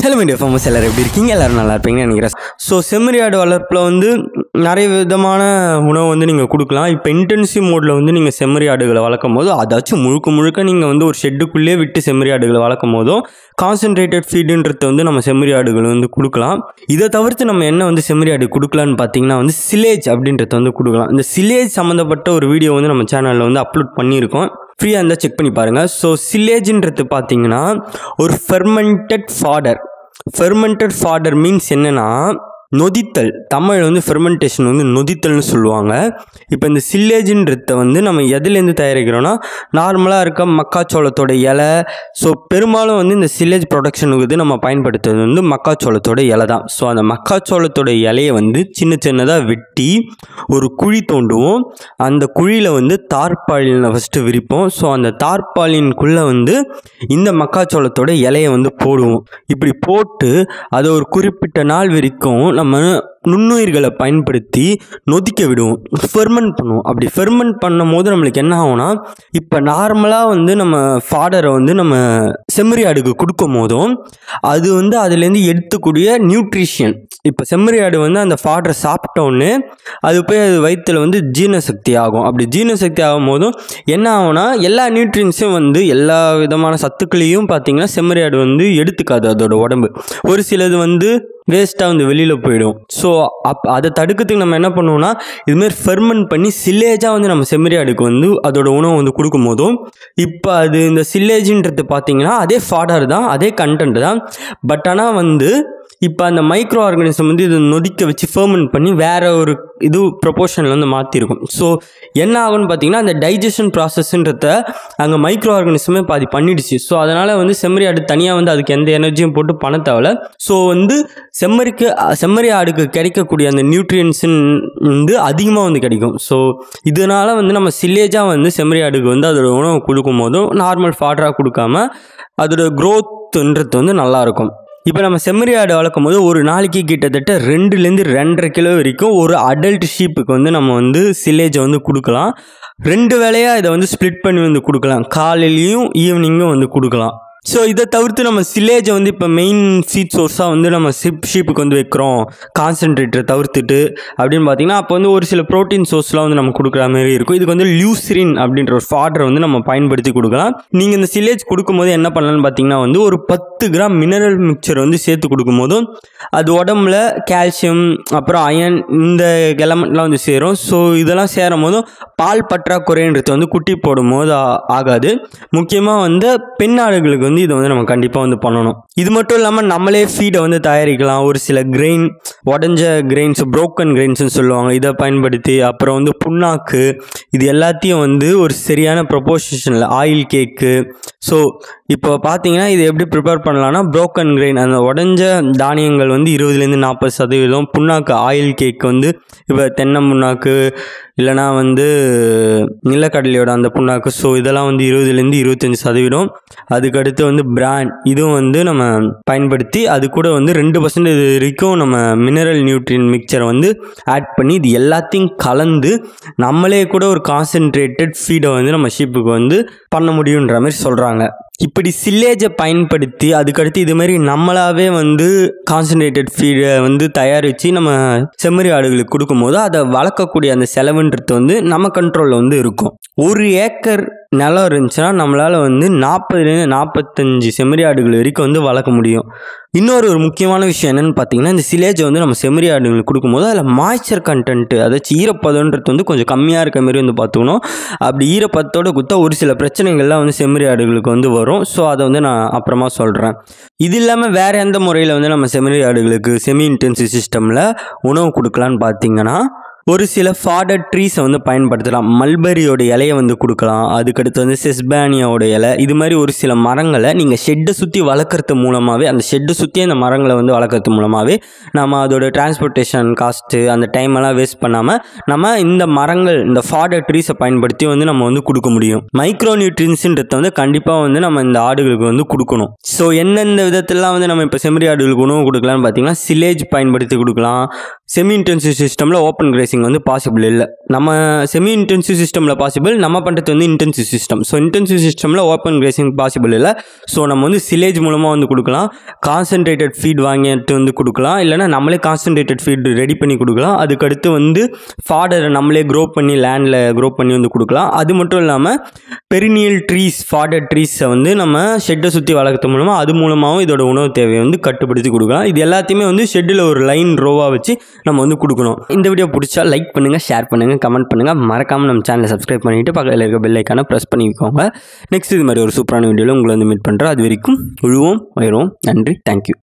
Hello media farmers எல்லாரும் எப்படி இருக்கீங்க? எல்லாரும் நல்லா இருப்பீங்கன்னு நினைக்கிறேன். ஸோ செம்மறி ஆடு வளர்ப்பில் வந்து நிறைய விதமான உணவு வந்து நீங்கள் கொடுக்கலாம். இப்போ இன்டென்சிவ் மோடில் வந்து நீங்கள் செம்மறி ஆடுகளை வளர்க்கும் போது அதாச்சும் முழுக்க நீங்கள் வந்து ஒரு ஷெட்டுக்குள்ளே விட்டு செம்மறி ஆடுகளை வளர்க்கும் போதும் கான்சன்ட்ரேட்டட் ஃபீடுன்றத வந்து நம்ம செம்மறி ஆடுகள் வந்து கொடுக்கலாம். இதை தவிர்த்து நம்ம என்ன வந்து செம்மறி ஆடு கொடுக்கலான்னு பார்த்தீங்கன்னா வந்து சிலேஜ் அப்படின்றத வந்து கொடுக்கலாம். இந்த சிலேஜ் சம்மந்தப்பட்ட ஒரு வீடியோ வந்து நம்ம சேனலில் வந்து அப்லோட் பண்ணியிருக்கோம். ஃப்ரீயாக இருந்தால் செக் பண்ணி பாருங்கள். ஸோ சிலேஜ்ன்றது பார்த்தீங்கன்னா ஒரு ஃபெர்மெண்டட் ஃபாடர் மீன்ஸ் என்னென்னா நொதித்தல். தமிழ் வந்து ஃபெர்மெண்டேஷன் வந்து நொதித்தல்னு சொல்லுவாங்க. இப்போ இந்த சில்லேஜ்ன்றத வந்து நம்ம எதுலேருந்து தயாரிக்கிறோன்னா நார்மலாக இருக்க மக்காச்சோளத்தோட இலை. ஸோ பெரும்பாலும் வந்து இந்த சில்லேஜ் ப்ரொடக்ஷனுக்கு வந்து நம்ம பயன்படுத்துறது வந்து மக்காச்சோளத்தோட இலை தான். ஸோ அந்த மக்காச்சோளத்தோட இலையை வந்து சின்னதாக வெட்டி ஒரு குழி தோண்டுவோம். அந்த குழியில் வந்து தார்பாலினை ஃபஸ்ட்டு விரிப்போம். ஸோ அந்த தார்பாலின்குள்ளே வந்து இந்த மக்காச்சோளத்தோட இலையை வந்து போடுவோம். இப்படி போட்டு அதை ஒரு குறிப்பிட்ட நாள் வரைக்கும் நம்ம நுண்ணுயிர்களை பயன்படுத்தி நொதிக்க விடுவோம், ஃபெர்மெண்ட் பண்ணுவோம். அப்படி ஃபெர்மெண்ட் பண்ணும் போது நம்மளுக்கு என்ன ஆகும்னா, இப்போ நார்மலாக வந்து நம்ம ஃபாடரை வந்து நம்ம செம்மறி ஆடுக்கு கொடுக்கும் போதும் அது வந்து அதுலேருந்து எடுத்துக்கூடிய நியூட்ரிஷன், இப்போ செம்மறி ஆடு வந்து அந்த ஃபாடரை சாப்பிட்டோன்னே அது போய் அது வயிற்றில் வந்து ஜீரணசக்தி ஆகும். அப்படி ஜீரணசக்தி ஆகும் போதும் என்ன ஆகும்னா எல்லா நியூட்ரியன்ஸும் வந்து எல்லா விதமான சத்துக்களையும் பார்த்திங்கன்னா செம்மறி ஆடு வந்து எடுத்துக்காது அதோட உடம்பு. ஒரு சிலது வந்து வேஸ்ட்டாக வந்து வெளியில் போயிடும். ஸோ அதை தடுக்கிறதுக்கு நம்ம என்ன பண்ணுவோம்னா இதுமாரி ஃபெர்மெண்ட் பண்ணி சில்லேஜாக வந்து நம்ம செம்மறி ஆடுக்கு வந்து அதோட உணவு வந்து கொடுக்கும் போதும் இப்போ அது இந்த சில்லேஜுன்றது பார்த்திங்கன்னா அதே ஃபாடர் தான், அதே கண்டென்ட் தான். பட் ஆனால் வந்து இப்போ அந்த மைக்ரோ ஆர்கானிசம் வந்து இதை நொதிக்க வச்சு ஃபெர்மெண்ட் பண்ணி வேறு ஒரு இது ப்ரொபோர்ஷனில் வந்து மாற்றிருக்கும். ஸோ என்ன ஆகும்னு பார்த்தீங்கன்னா அந்த டைஜஷன் ப்ராசஸ்ன்றத அங்கே மைக்ரோ ஆர்கானிசமே பாதி பண்ணிடுச்சு. ஸோ அதனால் வந்து செம்மறி ஆடு தனியாக வந்து அதுக்கு எந்த எனர்ஜியும் போட்டு பண்ண தேவை. ஸோ வந்து செம்மறி ஆடுக்கு கிடைக்கக்கூடிய அந்த நியூட்ரியன்ஸுன்னு வந்து அதிகமாக வந்து கிடைக்கும். ஸோ இதனால் வந்து நம்ம சில்லேஜாக வந்து செம்மறி ஆடுக்கு வந்து அதோட உணவு கொடுக்கும் போதும் நார்மல் ஃபாடராக கொடுக்காம அதோட க்ரோத்துன்றது வந்து நல்லாயிருக்கும். இப்போ நம்ம செம்மறி ஆடு வளர்க்கும் போது ஒரு நாளைக்கு கிட்டத்தட்ட 2லேருந்து 2.5 கிலோ வரைக்கும் ஒரு அடல்ட் ஷீப்புக்கு வந்து நம்ம வந்து சில்லேஜை வந்து கொடுக்கலாம். 2 வேளையாக இதை வந்து ஸ்ப்ளிட் பண்ணி வந்து கொடுக்கலாம், காலையிலையும் ஈவினிங்கும் வந்து கொடுக்கலாம். ஸோ இதை தவிர்த்து நம்ம சில்லேஜை வந்து இப்போ மெயின் ஃபீட் சோர்ஸாக வந்து நம்ம ஷீப்புக்கு வந்து வைக்கிறோம் கான்சன்ட்ரேட்டரை தவிர்த்துட்டு அப்படின்னு பார்த்தீங்கன்னா அப்போ வந்து ஒரு சில ப்ரோட்டீன் சோர்ஸ்லாம் வந்து நம்ம கொடுக்குற மாதிரி இருக்கும். இதுக்கு வந்து லியூசிரின் அப்படின்ற ஒரு ஃபாடரை வந்து நம்ம பயன்படுத்தி கொடுக்கலாம். நீங்கள் இந்த சில்லேஜ் கொடுக்கும்போது என்ன பண்ணலான்னு பார்த்தீங்கன்னா வந்து ஒரு 10 கிராம் மினரல் மிக்சர் வந்து சேர்த்து கொடுக்கும்போதும் அது உடம்புல கால்சியம் அப்புறம் அயன் இந்த எலமெண்ட்லாம் வந்து சேரும். ஸோ இதெல்லாம் சேரும் போதும் பால் பற்றாக்குறைன்றது வந்து குட்டி போடும் போது ஆகாது. முக்கியமாக வந்து பெண் ஆடுகளுக்கு வந்து இதை வந்து நம்ம கண்டிப்பாக வந்து பண்ணணும். இது மட்டும் இல்லாமல் நம்மளே ஃபீடை வந்து தயாரிக்கலாம். ஒரு சில கிரெயின், உடஞ்ச கிரெயின்ஸ், புரோக்கன் கிரெயின்ஸ்னு சொல்லுவாங்க, இதை பயன்படுத்தி அப்புறம் வந்து புண்ணாக்கு, இது எல்லாத்தையும் வந்து ஒரு சரியான ப்ரொபோர்ஷனில் ஆயில் கேக்கு. ஸோ இப்போ பார்த்தீங்கன்னா இது எப்படி ப்ரிப்பேர் பண்ணலான்னா புரோக்கன் கிரெயின் அந்த உடஞ்ச தானியங்கள் வந்து 20லேருந்து 40%, புண்ணாக்கு ஆயில் கேக் வந்து இப்போ தென்னை புண்ணாக்கு இல்லைனா வந்து நிலக்கடலையோட அந்த புண்ணாக்கு. ஸோ இதெல்லாம் வந்து 20லேருந்து 25%. அதுக்கடுத்து வந்து பிராண்ட், இதுவும் வந்து நம்ம பயன்படுத்தி அது கூட வந்து 2% வரைக்கும் நம்ம மினரல் நியூட்ரியன் மிக்சரை வந்து ஆட் பண்ணி இது எல்லாத்தையும் கலந்து நம்மளே கூட ஒரு கான்சன்ட்ரேட்டட் ஃபீடை வந்து நம்ம ஷீப்புக்கு வந்து பண்ண முடியுன்ற மாதிரி சொல்கிறாங்க. இப்படி சில்லேஜை பயன்படுத்தி அதுக்கடுத்து இது மாதிரி நம்மளாவே வந்து கான்சன்ட்ரேட்டட் ஃபீடை வந்து தயாரித்து நம்ம செம்மறி ஆடுகளுக்கு கொடுக்கும்போது அதை வளர்க்கக்கூடிய அந்த செலவுன்றது வந்து நம்ம கண்ட்ரோலில் வந்து இருக்கும். 1 ஏக்கர் நிலம் இருந்துச்சுன்னா நம்மளால் வந்து 40லேருந்து 45 செம்மறி ஆடுகள் வரைக்கும் வந்து வளர்க்க முடியும். இன்னொரு முக்கியமான விஷயம் என்னென்னு பார்த்தீங்கன்னா இந்த சில்லேஜை வந்து நம்ம செம்மறி ஆடுகளுக்கு கொடுக்கும்போது அதில் மாய்ச்சர் கண்டென்ட்டு, அதாச்சும் ஈரப்பதன்றது வந்து கொஞ்சம் கம்மியாக இருக்க மாதிரி வந்து பார்த்துக்கணும். அப்படி ஈரப்பதத்தோடு கொடுத்தா ஒரு சில பிரச்சனைகள்லாம் வந்து செம்மறி ஆடுகளுக்கு வந்து வரும். ஸோ அதை வந்து நான் அப்புறமா சொல்கிறேன். இது இல்லாமல் வேறு எந்த முறையில் வந்து நம்ம செம்மறி ஆடுகளுக்கு செமி இன்டென்சிவ் சிஸ்டமில் உணவு கொடுக்கலான்னு பார்த்தீங்கன்னா ஒரு சில ஃபாடர் ட்ரீஸை வந்து பயன்படுத்தலாம். மல்பரியோட இலையை வந்து கொடுக்கலாம். அதுக்கடுத்து வந்து செஸ்பானியாவோட இலை, இது மாதிரி ஒரு சில மரங்களை நீங்கள் ஷெட்டை சுற்றி வளர்க்குறது மூலமாகவே, அந்த ஷெட்டை சுற்றி அந்த மரங்களை வந்து வளர்க்குறது மூலமாகவே நம்ம அதோட டிரான்ஸ்போர்ட்டேஷன் காஸ்ட்டு அந்த டைமெல்லாம் வேஸ்ட் பண்ணாமல் நம்ம இந்த மரங்கள், இந்த ஃபாடர் ட்ரீஸை பயன்படுத்தி வந்து நம்ம வந்து கொடுக்க முடியும். மைக்ரோ நியூட்ரியன்ஸுன்றத வந்து கண்டிப்பாக வந்து நம்ம இந்த ஆடுகளுக்கு வந்து கொடுக்கணும். ஸோ எந்தெந்த விதத்திலாம் வந்து நம்ம இப்போ செம்மறி ஆடுகளுக்கு உணவு கொடுக்கலான்னு பார்த்தீங்கன்னா சில்லேஜ் பயன்படுத்தி கொடுக்கலாம், செமி இன்டென்சிவ் சிஸ்டமில் ஓப்பன் கிரேசிங் வந்து பாசிபிள் இல்லை. நம்ம செமி இன்டென்சிவ் சிஸ்டமில் பாசிபிள், நம்ம பண்ணுறது வந்து இன்டென்சிவ் சிஸ்டம். ஸோ இன்டென்சிவ் சிஸ்டமில் ஓப்பன் கிரேசிங் பாசிபிள் இல்லை. ஸோ நம்ம வந்து சிலேஜ் மூலமாக வந்து கொடுக்கலாம், கான்சன்ட்ரேட்டட் ஃபீட் வாங்கிட்டு வந்து கொடுக்கலாம், இல்லைனா நம்மளே கான்சன்ட்ரேட்டட் ஃபீட் ரெடி பண்ணி கொடுக்கலாம். அதுக்கடுத்து வந்து ஃபாடரை நம்மளே க்ரோ பண்ணி லேண்டில் க்ரோ பண்ணி வந்து கொடுக்கலாம். அது மட்டும் இல்லாமல் பெரினியல் ட்ரீஸ், ஃபாடர் ட்ரீஸை வந்து நம்ம ஷெட்டை சுற்றி வளர்க்கறது மூலமாக அது மூலமாகவும் இதோட உணவு தேவையை வந்து கட்டுப்படுத்தி கொடுக்கலாம். இது எல்லாத்தையுமே வந்து ஷெட்டில் ஒரு லைன் ரோவாக வச்சு நம்ம வந்து கொடுக்கணும். இந்த வீடியோ பிடிச்சா லைக் பண்ணுங்கள், ஷேர் பண்ணுங்கள், கமெண்ட் பண்ணுங்கள். மறக்காமல் நம்ம சேனலை சப்ஸ்கிரைப் பண்ணிவிட்டு பக்கத்தில் இருக்க பெல் ஐக்கானை ப்ரெஸ் பண்ணிக்கோங்க. நெக்ஸ்ட் இது மாதிரி ஒரு சூப்பரான வீடியோவில் உங்களை வந்து மீட் பண்ணுறோம். அது வரைக்கும் உழுவோம், வயிறுவோம். நன்றி, தேங்க்யூ.